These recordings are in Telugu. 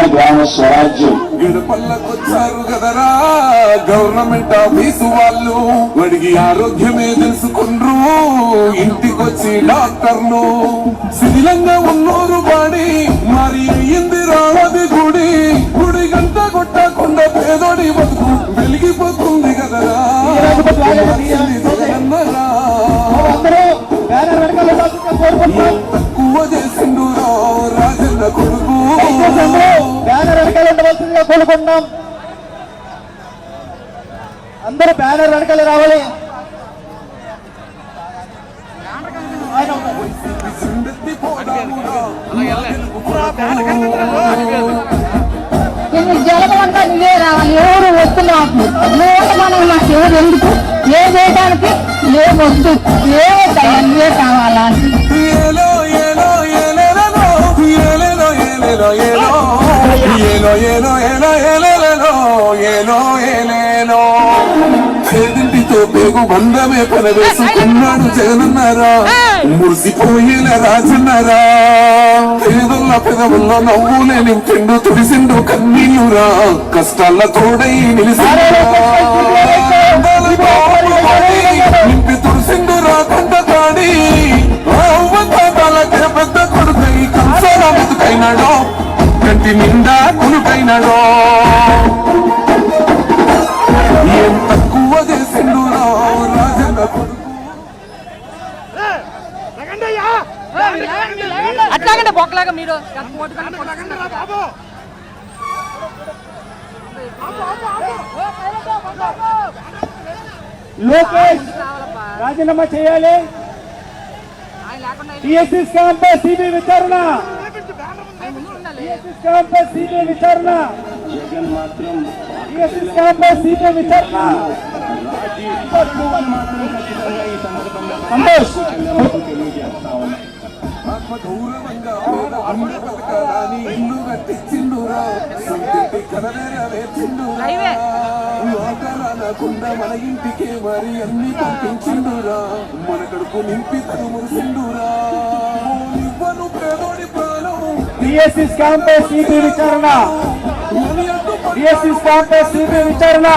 గ్రామ స్వరాజ్యం గడపల్లకొచ్చారు కదరా గవర్నమెంట్ ఆఫీసు వాళ్ళు అడిగి ఆరోగ్యమే తెలుసుకుండ్రు ఇంటికొచ్చి డాక్టర్ను శిథిలంగా ఉన్నోరు బాడి మరి అయ్యింది రావది గుడి గంట కొట్టకుండా పేదోడి బతుకు వెలిగిపోతుంది కదరా తక్కువ చేసిండు రాజన్న కొడుకు బ్యానర్ వెనకాల ఉండవలసిందిగా కోరుకుంటున్నాం. అందరూ బ్యానర్ వెనకాల రావాలి. జలమంతా నువ్వే రావాలి. ఎవరు వస్తున్నావు మనం మాకు ఎవరు ఎందుకు ఏ చేయడానికి ఏమొద్దు ఏమవుతాయి నువ్వే కావాలా పేదింటితో పేగు బంధమే పనవేసుకున్నాడు జగనన్నారా మురిసిపోయేల రాజన్నారా పేదల పెదవుల్లో నవ్వులే నింపిండు తుడిసిండు కన్నీయురా కష్టాల తోడై నింపి తుడిసిండు రాకంట కాడి తాలకే పెద్ద కొడుకై కంసాల బతుకైనాడో కంటి నిండా కొనుకైనాడో ఏం తక్కువ చేసిండు రాజన్న కొడుకు అట్లాగంటే బొక్కలాగా మీరు లోకేష్ రాజీనామా చేయాలి. టీఎస్ఎస్ క్యాంపస్ సిబిఐ విచారణ సంతోష్ ఆత్మగౌరవంగా బతకాలని ఇల్లు కట్టించిండురా కనవేరవేచిండురాకుండా మన ఇంటికే మరి అన్ని పంపించిండురా మన కడుపు నింపి తను మురిసిండురా ఇవ్వను పేదోడి ప్రాణం. టీఎస్ఎస్ క్యాంపస్ సిబిఐ విచారణ టీఎస్ఎస్ క్యాంపస్ సిబిఐ విచారణ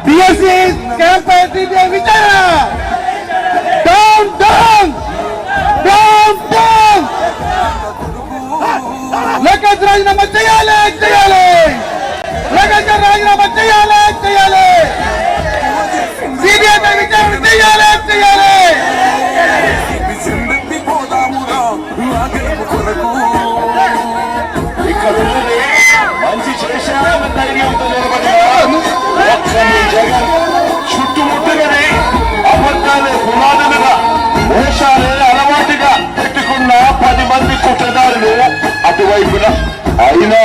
టీఎస్ఎస్ క్యాంపస్ సిబిఐ విచారణ down down down down Lokesh రాజీనామా చేయాలి లోకేష్ రాజీనామా చేయాలి సిబిఐ విచారణ చేయాలి మంచి జగన్ చుట్టుముట్టుగానే అబద్ధాలే పునాదులుగా మోసాలే అలవాటుగా పెట్టుకున్న 10 మంది కుట్రదారులు అటువైపున అయినా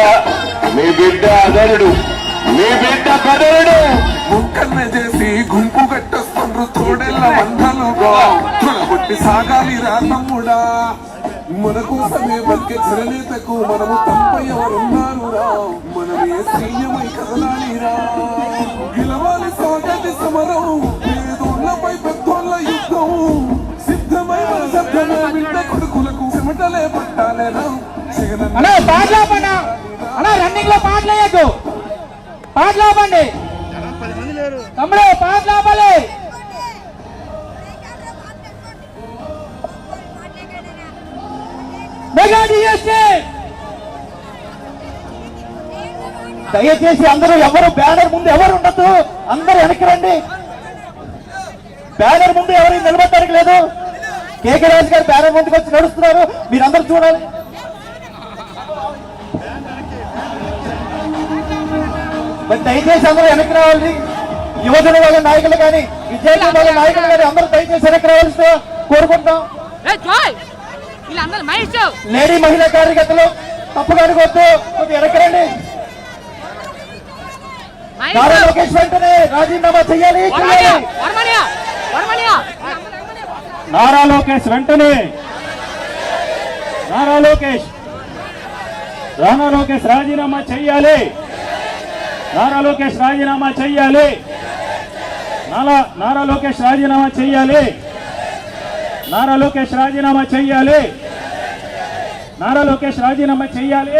మీ బిడ్డ అదరుడు ముక్కన్న చేసి గుంపు కట్టొస్తుండ్రు తోడెళ్ళ మందలుగా కొట్టి సాగాలి రా తమ్ముడా మన కోసమే బతికే జననేతకు మనము తప్ప ఎవరున్నారు రా మనమే సైన్యమై కదలాలిరా గెలవాలి సాగటి సమరం పేదోళ్లపై పెద్దోళ్ల యుద్ధం సిద్ధమై మన సభ్యమే బిడ్డ కొడుకులకు చెమటలే పట్టాలేనా రన్నింగ్ లో పాటలేయద్దు పాటలు ఆపండి తమ్ముడు పాటలు ఆపాలి దయచేసి అందరూ ఎవరు బ్యానర్ ముందు ఎవరు ఉండద్దు అందరూ వెనక్కి రండి బ్యానర్ ముందు ఎవరు నిలబడటానికి లేదు కేకే రాజు గారు బ్యానర్ ముందుకు వచ్చి నడుస్తున్నారు, మీరందరూ చూడాలి. మరి దయచేసి అందరూ వెనక్కి రావాలి. యువజన వాళ్ళ నాయకులు కానీ విద్యార్థి వాళ్ళ నాయకులు కానీ అందరూ దయచేసి వెనక్కి రావాల్సి కోరుకుంటున్నాం. లేడీ మహిళా కార్యకర్తలు తప్పుగా అనుకోవద్దు, కొద్దిగా వెనక్కి రండి. నారా లోకేష్ వెంటనే రాజీనామా చేయాలి. నారా లోకేష్ వెంటనే నారా లోకేష్ రాజీనామా చెయ్యాలి. నారా లోకేష్ రాజీనామా చెయ్యాలి. నారా లోకేష్ రాజీనామా చెయ్యాలి. నారా లోకేష్ రాజీనామా చెయ్యాలి. నారా లోకేష్ రాజీనామా చెయ్యాలి.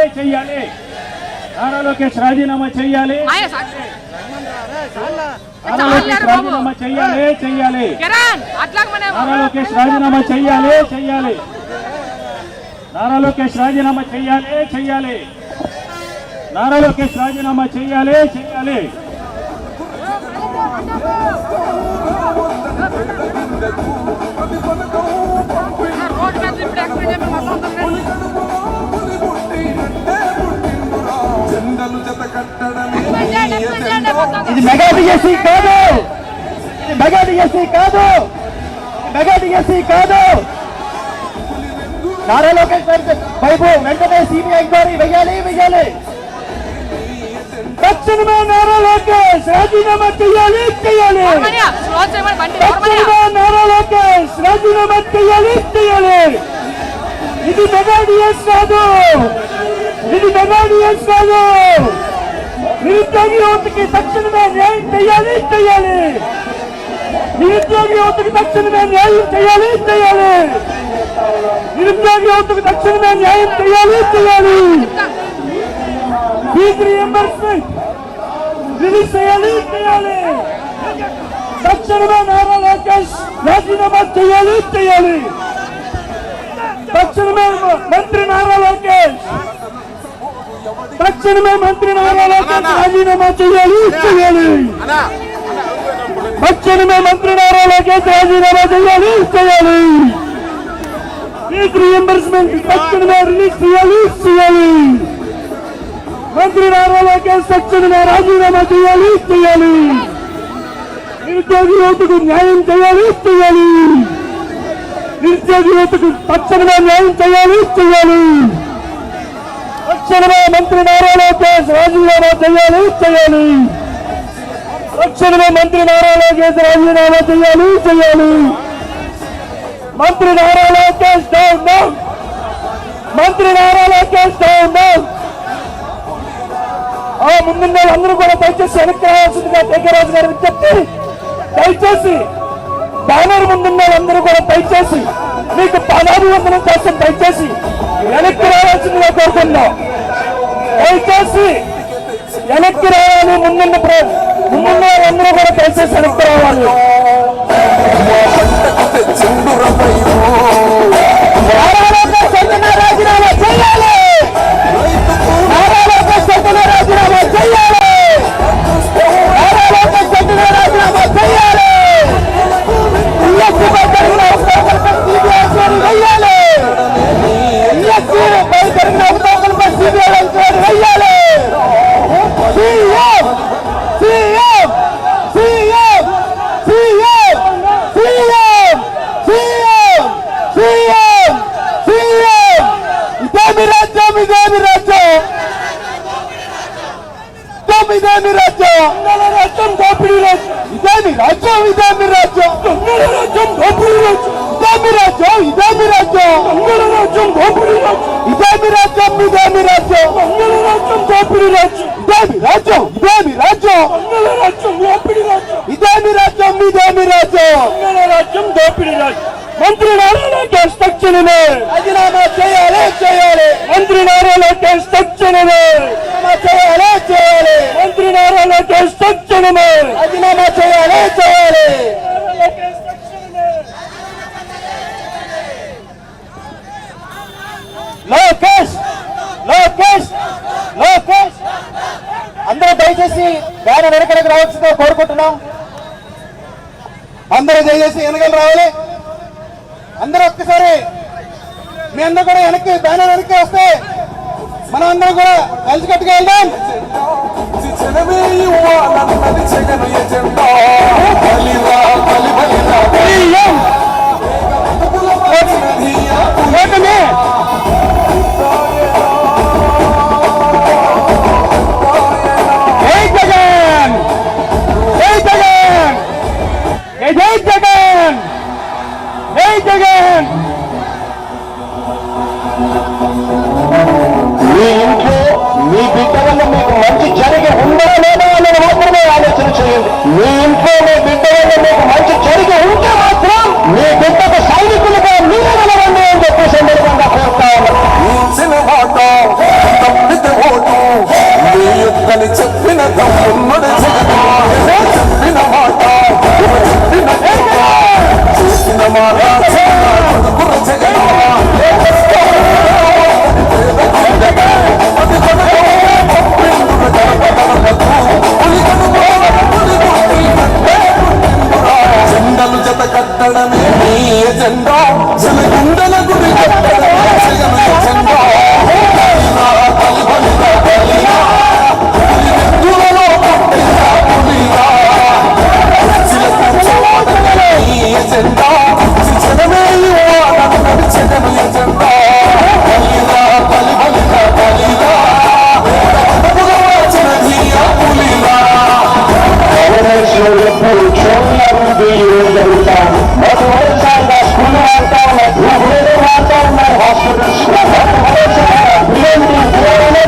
నారా లోకేష్ రాజీనామా చెయ్యాలి. నారా లోకేష్ రాజీనామా చెయ్యాలి. నారా లోకేష్ రాజీనామా చెయ్యాలి. నారా లోకేష్ రాజీనామా చెయ్యాలి. నారా లోకేష్ రాజీనామా చెయ్యాలి. ఇది మెగా డిఎస్సీ కాదు, ఇది మెగా డిఎస్సీ కాదు, మెగా డిఎస్సీ కాదు. నారా లోకేష్ వైపు వెంటనే సిబిఐ ఎంక్వైరీ వెయ్యాలి. తక్షణమే నారా లోకేష్ రాజీనామా చెయ్యాలి. తక్షణమే నారా లోకేష్ రాజీనామా చెయ్యాలి. ఇది మెగా డిఎస్ కాదు, ఇది మెగా డిఎస్ కాదు. నిరుద్యోగి యువతకి తక్షణమే న్యాయం చేయాలి. నిరుద్యోగి యువతకి తక్షణమే న్యాయం చేయాలి. నిరుద్యోగి యువతకు తక్షణమే న్యాయం చేయాలి. ఫీజు రీయింబర్స్మెంట్ రిలీజ్ చేయాలి. తక్షణమే నారా లోకేష్ రాజీనామా చేయాలి. తక్షణమే మంత్రి నారా లోకేష్ రాజీనామా చేయాలి. తక్షణమే మంత్రి నారా లోకేష్ రాజీనామా చేయాలి. ఫీజు రీయింబర్స్మెంట్ తక్షణమే రిలీజ్ చేయాలి. మంత్రి నారా లోకేష్ తక్షణమే రాజీనామా చేయాలి. నిరుద్యోగి యువతకు న్యాయం చేయాలి. నిరుద్యోగి యువతకు తక్షణమే న్యాయం చేయాలి. తక్షణమే మంత్రి నారా లోకేష్ రాజీనామా చేయాలి. తక్షణమే మంత్రి నారా లోకేష్ రాజీనామా చేయాలి. మంత్రి నారా లోకేష్ డౌన్. మంత్రి నారా లోకేష్ డౌన్. ఆ ముందున్న అందరూ కూడా దయచేసి వెనక్కి రావాల్సిందిగా కేకే రాజు గారు విజ్ఞప్తి. దయచేసి బ్యానర్ ముందున్న అందరూ కూడా దయచేసి మీకు పాదాభివందనం కోసం దయచేసి వెనక్కి రావాల్సిందిగా కోరుకుందాం. దయచేసి వెనక్కి రావాలి. ముందున్న వాళ్ళందరూ కూడా దయచేసి వెనక్కి రావాలి. రాజీనామా చేయాలి. నారా లోకేష్ వెంటనే రాజీనామా చేయాలి. నారా లోకేష్ వెంటనే రాజీనామా చేయాలి. ఈఎస్సీపై జరిగిన అవకతవకలపై సిబిఐ ఎంక్వైరీ వెయ్యాలి. ఈఎస్సీపై జరిగిన అవకతవకలపై సిబిఐ ఎంక్వైరీ వెయ్యాలి. ఇదేమి రాజ్యం? రాజ్యం దోపిడీ రాజ్యం. ఇదేమి రాజ్యం? ఇదేమి రాజ్యం? రాజ్యం దోపిడీ రాజ్యం. ఇదేమి రాజ్యం? ఇదేమి రాజ్యం? రాజ్యం దోపిడీ రాజ్యం. ఇదేమి రాజ్యం? ఇదేమి రాజ్యం? రాజ్యం దోపిడీ రాజ్యం. ఇదేమి రాజ్యం? ఇదేమి రాజ్యం? రాజ్యం దోపిడీ రాజ్యం. ఇదేమి రాజ్యం? ఇదేమి రాజ్యం? రాజ్యం దోపిడీ రాజ్యం. మంత్రి నారా లోకేష్ తక్షణమే రాజీనామా చేయాలి. మంత్రి నారా లోకేష్ తక్షణమే చేయాలి. మంత్రి నారా లోకేష్ తక్షణమే రాజీనామా చేయాలి. లోకేష్ అందరూ దయచేసి వేరే వెనకడికి రావాల్సిందిగా కోరుకుంటున్నాం. అందరూ దయచేసి వెనకలు రావాలి. అందరూ ఒక్కసారి మీ అందరూ కూడా వెనక్కి బ్యానర్ వెనక్కి వస్తే మనం అందరం కూడా కలిసికట్టుగా వెళ్దాం. జనమే ఇవ్వాలన్నది జగన్ ఎజెండా. బలిరా బలి బలిరా ఓటమి జై జగన్, జై జగన్, జై జగన్, జై జగన్. మీ ఇంట్లో మీ బిడ్డ వల్ల మీకు మంచి జరిగి ఉందా లేదా అనేది మాత్రమే ఆలోచన చేయండి. మీ ఇంట్లో మీ బిడ్డ వల్ల మీకు మంచి జరిగి ఉంటే మాత్రం మీ బిడ్డకు సైనికులుగా మీరే నిలవండి అని చెప్పి సందర్భంగా కోరుతా ఉన్నాను. ఇచ్చిన మాట తప్పితే ఓటు మీ యొక్కని చెప్పిన తమ్ముడు జగన్. చెప్పిన మాట చెప్పిన చేసిన మాట కొడుకుల జగన్. జెండలు జత కట్టడమే నీ ఎజెండా. జనగుండల గుడి కట్టడమే జగన్ ఎజెండా. బలి బలిరా బలిరా పులివెందులలో పుట్టిన పులిరా. చిలకూర్చోవడమే నీ ఎజెండా. జనమే ఇవ్వాలన్నది జగన్ ఎజెండా. బలిరా బలి బలిరా బలిరా పులవాచిన ధీయ పులిరా. ఎప్పుడు చూడలేదు ఈ రోజు జరుగుతాను. మొదటిసారిగా స్కూల్ వాడుతా ఉన్నారు, వాడుతా ఉన్నారు, హాస్పిటల్స్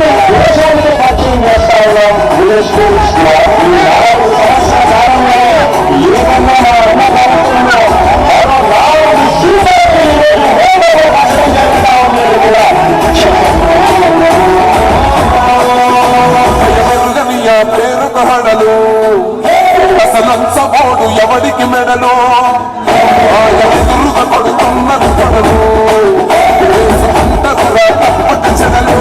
విదేశానికి పరిచయం చేస్తా ఉన్నాం. విలేజ్ స్కూల్స్ లో ఈ 4 సంవత్సరాల కాలంలో ఏమన్నా మా అమ్మ భారతంలో జరుగుతా ఉండేది కూడా ఎవరుగనియా పేరు కహడలు అసలంచబోడు ఎవడికి మెడలో. ఎదురుగా కొడుతున్నది కొడలు వేసుకుంటారురా తప్పటి చెడలు.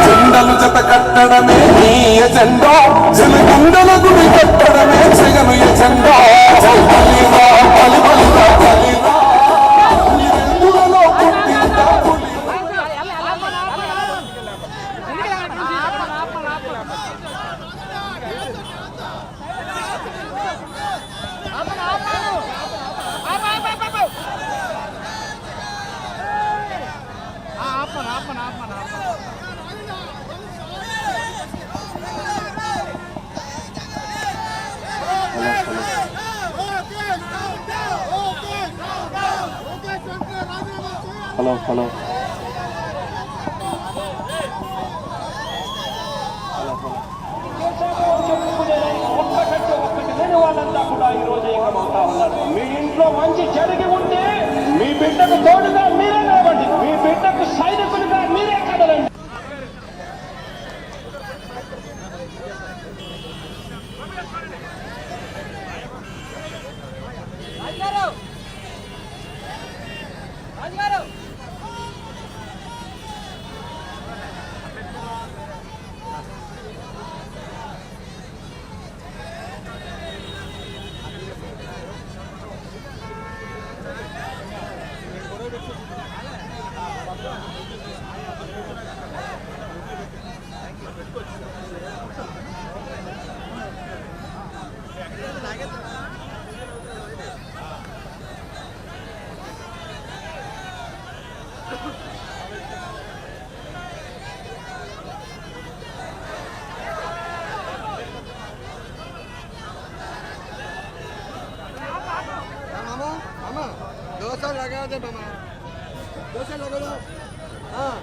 జెండలు జత కట్టడమే నీ ఎజెండా. జనగుండల గుడి కట్టడమే జగన్ ఎజెండా. బలిరా బలి బలిరా బలిరా పులివెందులలో పుట్టిన పులిరా. హలో హలో వాళ్ళంతా కూడా ఈ రోజు ఏకమవుతా ఉన్నారు. మీ ఇంట్లో మంచి జరిగి ఉంటే మీ బిడ్డకు తోడుగా మీరే నిలవండి, మీ బిడ్డకు సైనికులుగా మీరే కదలండి. दोसा लगा दे मामा, दोसा लगा दो. हाँ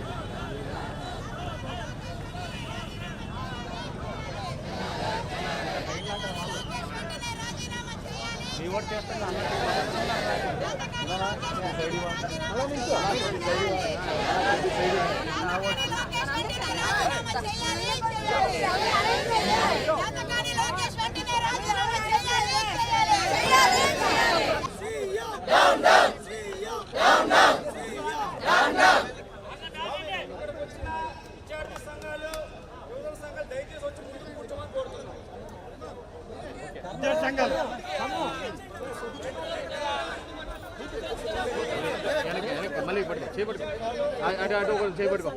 మళ్ళీ పట్టుకో చేపట్టుకో అటు అటు ఒక చేపట్టుకో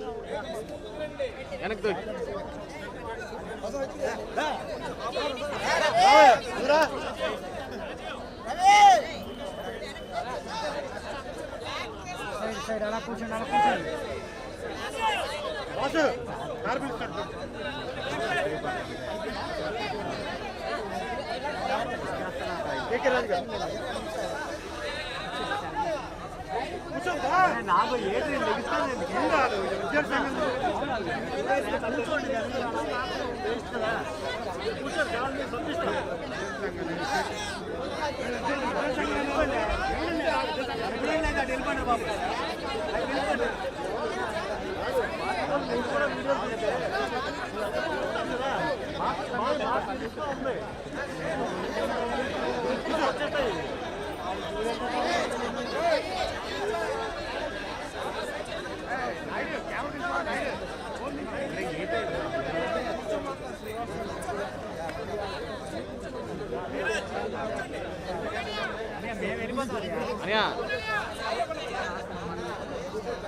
వెనక్కి తోయి సైడ్ అలా కూర్చోండి బాసు కారు పిలుస్తాడు నాకు ఏది లెగిస్తాను ఏం కాదు వెళ్ళిపోండి బాబు అనియా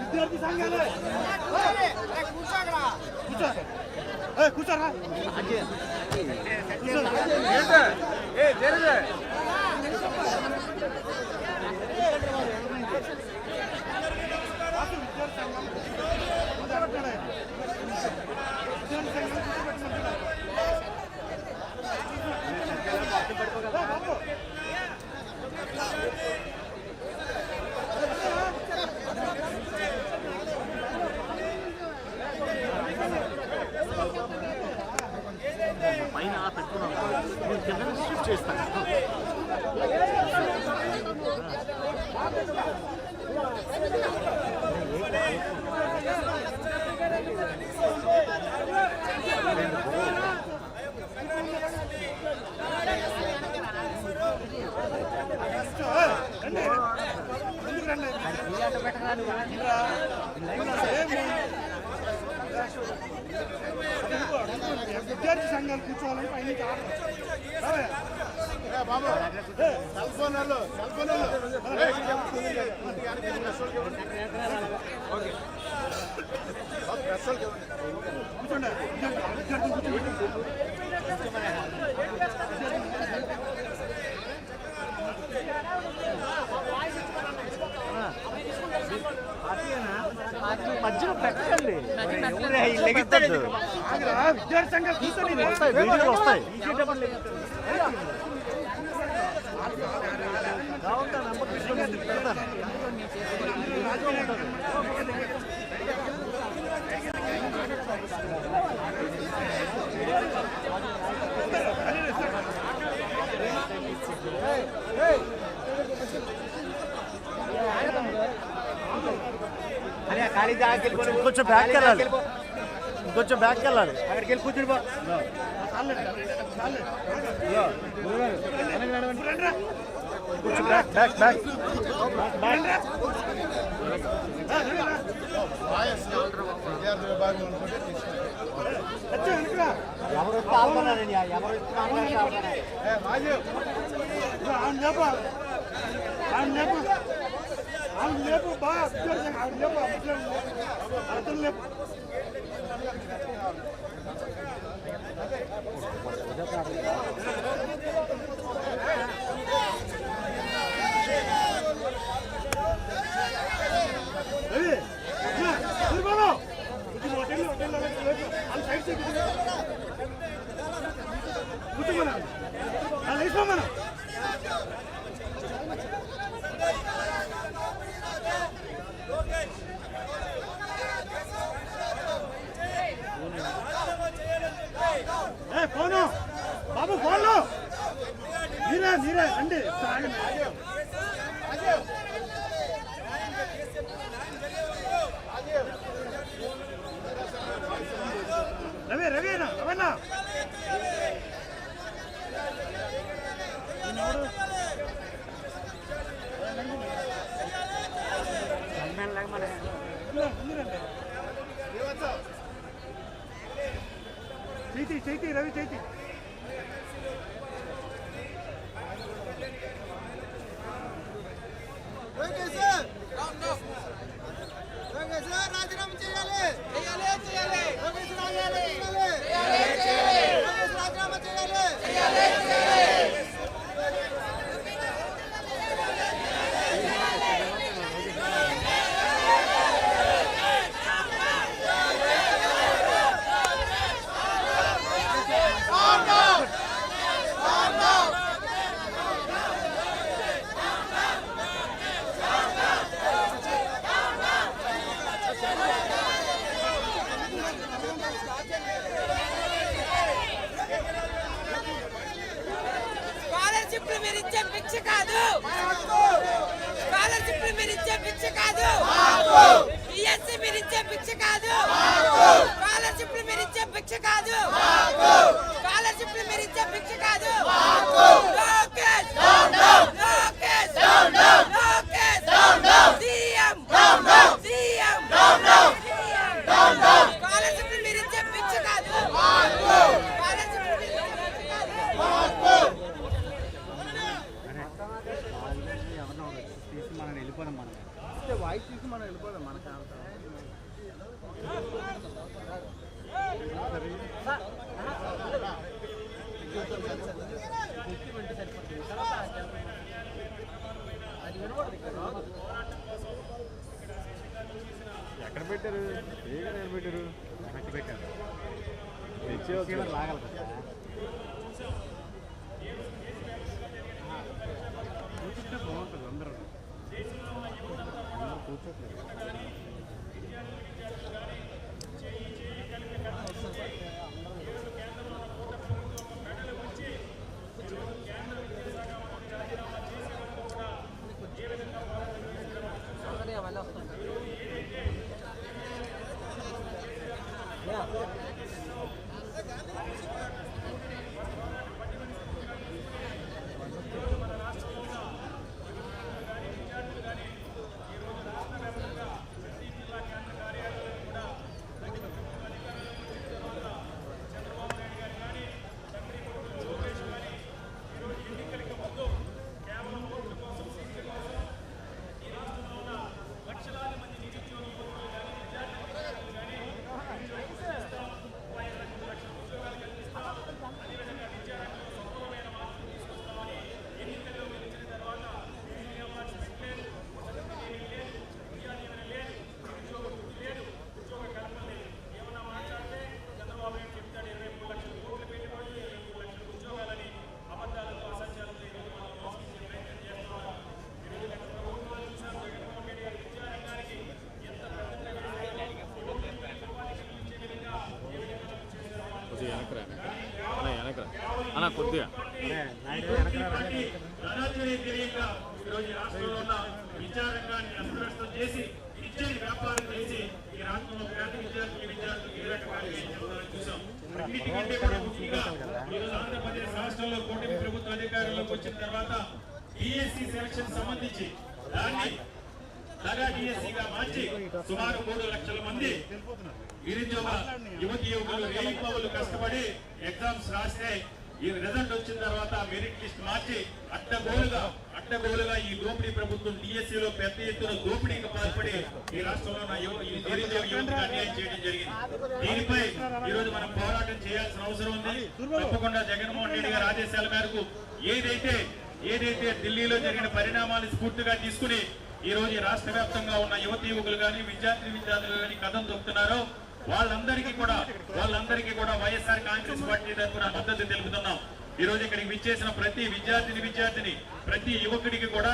విద్యార్థి సంఘాలే కూర్చోరా పైన పెట్టుకున్నాను కింద షిఫ్ట్ చేస్తాను విద్యార్థి సంఘాలు కూర్చోవాలని పైన బాబు సెల్ ఫోన్ మధ్యలో పెట్టండి విద్యార్థి సంఘాలు కూర్చొని వీడియోలు వస్తాయి కొంచెం బ్యాక్ వెళ్ళాలి కొంచెం బ్యాక్ వెళ్ళాలి అక్కడికి వెళ్ళి కూర్చుని కొంచెం బ్యాక్ బ్యాక్ బ్యాక్ ఎవరు పాల్గొన్నారండి ఎవరు లేపు బాగా లేపు ఫోను బాబు ఫోన్లో మీరే మీరే అండి రవి రవినా రవన్నా చైతి చైతి రవి చైతి డిఎస్సీ మీరు ఇచ్చే భిక్ష కాదు, స్కాలర్షిప్లు మీరు ఇచ్చే భిక్ష కాదు, స్కాలర్షిప్లు మీరు ఇచ్చే భిక్ష కాదు. లోకేష్ లోకేష్ లోకేష్ సీఎం సీఎం స్కాలర్షిప్లు మీరు ఇచ్చే భిక్ష కాదు, స్కాలర్షిప్లు మీరు ఇచ్చే భిక్ష కాదు. వాయిస్ తీసి మనం వెళ్ళిపోదాం మనకు ఎక్కడ పెట్టారు? ఏ పెట్టారు? వెనక్కి పెట్టారు. తెచ్చేవచ్చు లాగాలి కదా. కూర్చుంటే బాగుంటుంది. అందరూ కూర్చోట్లేదు. అన్న కొద్దిగా ఈరోజు రాష్ట్రంలో ఉన్న విద్యారంగాన్ని అస్తవ్యస్తం చేసి విద్యని వ్యాపారం చేసి ఈ రాష్ట్రంలో పేద విద్యార్థులకు ఏ రకమైన చూసాం. అన్నిటికంటే కూడా ముఖ్యంగా ఈరోజు ఆంధ్రప్రదేశ్ రాష్ట్రంలో కూటమి ప్రభుత్వ అధికారంలోకి వచ్చిన తర్వాత డిఎస్సి సెలక్షన్ సంబంధించి దాన్ని దగా డిఎస్సిగా మార్చి సుమారు 3 లక్షల మంది నిరుద్యోగ యువతి యువకులు రేయింపవలు కష్టపడి ఎగ్జామ్స్ రాస్తే ఈ రిజల్ట్ వచ్చిన తర్వాత మెరిట్ లిస్ట్ మార్చి అడ్డగోలుగా ఈ దోపిడీ ప్రభుత్వం డిఎస్సీలో పెద్ద ఎత్తున దోపిడీకి పాల్పడి ఈ రాష్ట్రంలో నిరుద్యోగ యువతకు అన్యాయం చేయడం జరిగింది. దీనిపై ఈ రోజు మనం పోరాటం చేయాల్సిన అవసరం ఉంది. తప్పకుండా జగన్మోహన్ రెడ్డి గారి ఆదేశాల మేరకు ఏదైతే ఢిల్లీలో జరిగిన పరిణామాలు స్ఫూర్తిగా తీసుకుని ఈ రోజు రాష్ట్ర వ్యాప్తంగా ఉన్న యువతి యువకులు కానీ విద్యార్థులు కానీ కథం తొక్కుతున్నారో వాళ్ళందరికీ కూడా వైఎస్ఆర్ కాంగ్రెస్ పార్టీ తరఫున మద్దతు తెలుపుతున్నాం. ఈ రోజు ఇక్కడికి విచ్చేసిన ప్రతి విద్యార్థిని ప్రతి యువకుడికి కూడా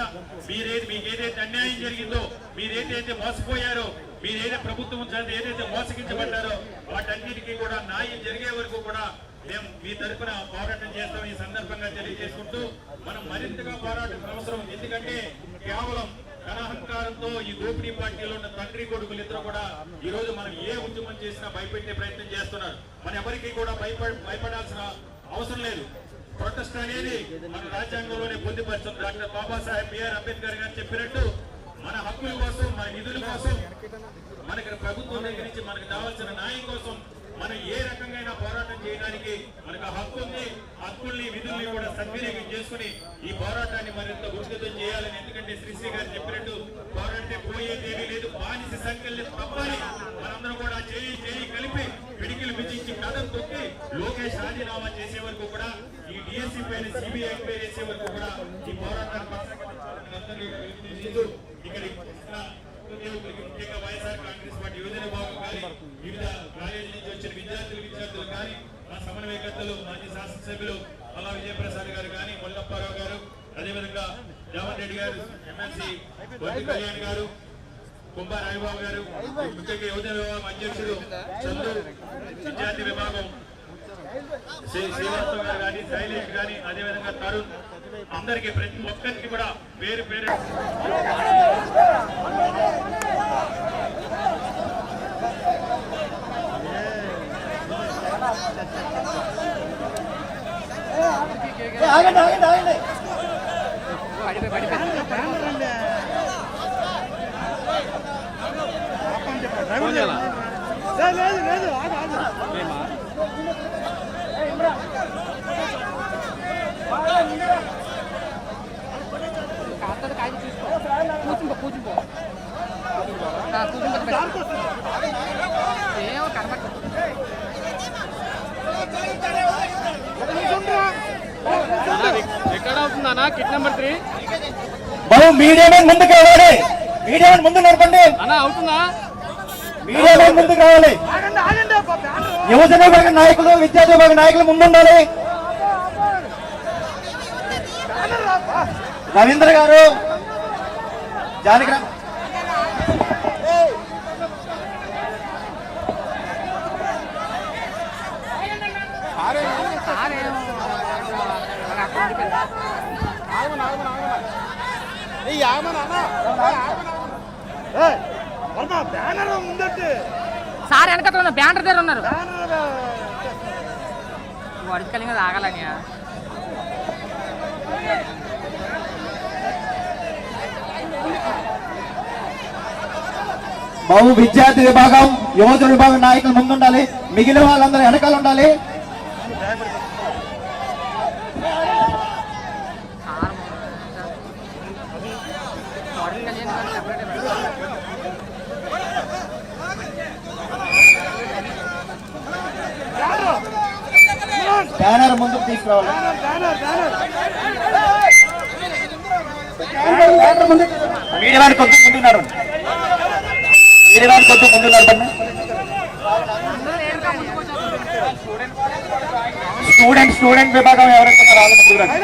మీకు ఏదైతే అన్యాయం జరిగిందో, మీరేదైతే మోసపోయారో, మీరేదైతే ప్రభుత్వం ఏదైతే మోసగించబడ్డారో వాటన్నిటికీ కూడా న్యాయం జరిగే వరకు కూడా మేము మీ తరఫున పోరాటం చేస్తాం. ఈ సందర్భంగా తెలియజేసుకుంటూ మనం మరింతగా పోరాటం అవసరం. ఎందుకంటే కేవలం ఘనాహంకారంతో ఈ దోపిడీ పార్టీలో ఉన్న తండ్రి కొడుకులు ఇద్దరు కూడా ఈ రోజు మనం ఏ ఉద్యమం చేసినా భయపెట్టే ప్రయత్నం చేస్తున్నారు. మన ఎవరికి కూడా భయపడాల్సిన అవసరం లేదు. ప్రొటెస్ట్ అనేది మన రాజ్యాంగంలోనే పొందుపరుస్తుంది. డాక్టర్ బాబాసాహెబ్ బిఆర్ అంబేద్కర్ గారు చెప్పినట్టు మన హక్కుల కోసం, మన నిధుల కోసం, మనకి ప్రభుత్వం దగ్గర నుంచి మనకు కావాల్సిన న్యాయం కోసం మనం ఏ రకంగా పోరాటం చేయడానికి మనకు హక్కు ఉంది. హక్కుల్ని విధుల్ని కూడా సద్వినియోగం చేసుకుని ఈ పోరాటాన్ని మరింత ఉధృతం చేయాలని. ఎందుకంటే శ్రీశ్రీ గారు చెప్పినట్టు పోరాటే పోయేదేమీ లేదు, బానిస సంఖ్యల్ని తప్పాలి. మనందరం కూడా చేయి కలిపి పిడికిలు బిగించి కథం తొక్కి లోకేష్ రాజీనామా చేసే వరకు కూడా, ఈ డిఎస్సీ పైన సిబిఐ ఎంక్వైరీ చేసే వరకు కూడా ఈ పోరాటాన్ని ముఖ్యంగా వైఎస్ఆర్ కాంగ్రెస్ పార్టీ యువజన భాగం కానీ వివిధ కాలేజీ నుంచి వచ్చిన విద్యార్థులు కానీ మా సమన్వయకర్తలు మాజీ శాసనసభ్యులు అలా విజయప్రసాద్ గారు కానీ, మొల్లప్పారావు గారు, అదేవిధంగా జవహర్ రెడ్డి గారు, ఎమ్మెల్సీ బొద్దు కళ్యాణ్ గారు, కుంభా రాయబాబు గారు, ముఖ్యంగా యువజన విభాగం అధ్యక్షుడు చంద్రు, విద్యార్థి విభాగం శ్రీవాస్తవ్ గారు కానీ, శైలేష్ కానీ, అదేవిధంగా తరుణ్, అందరికీ ప్రతి ఒక్కరికి కూడా పేరు ఆగండి ఆగండి ఆగండి. ఫోన్ చేయాలా? ఏమా? రికార్డ్ అవుతుందా కిట్ నెంబర్ 3? బాబు మీడియా మీద ముందుకు రావాలి. మీడియా మీద ముందు నడపండి. అన్నా అవుతుందా? మీడియా మీద ముందుకు రావాలి. యువజన విభాగ నాయకులు, విద్యార్థి విభాగ నాయకులు ముందుండాలి. రవీంద్ర గారు, జానకిరామ్ సార్ వెనకట్లో ఉన్న బ్యానర్ దగ్గర ఉన్నారు. వడికలింగా తాగాలని బాబు విద్యార్థి విభాగం, యువజన విభాగం నాయకులు ముందుండాలి. మిగిలిన వాళ్ళందరూ వెనకాల ఉండాలి. బ్యానర్ ముందుకు తీసుకురావాలి. మీడియా వాడికి కొద్దిగా ముందున్నారు. మీడియా వాడికి కొద్దిగా ముందున్నారు. స్టూడెంట్ విభాగం ఎవరైతే ఉన్నారో వాళ్ళు ముందుకు రండి.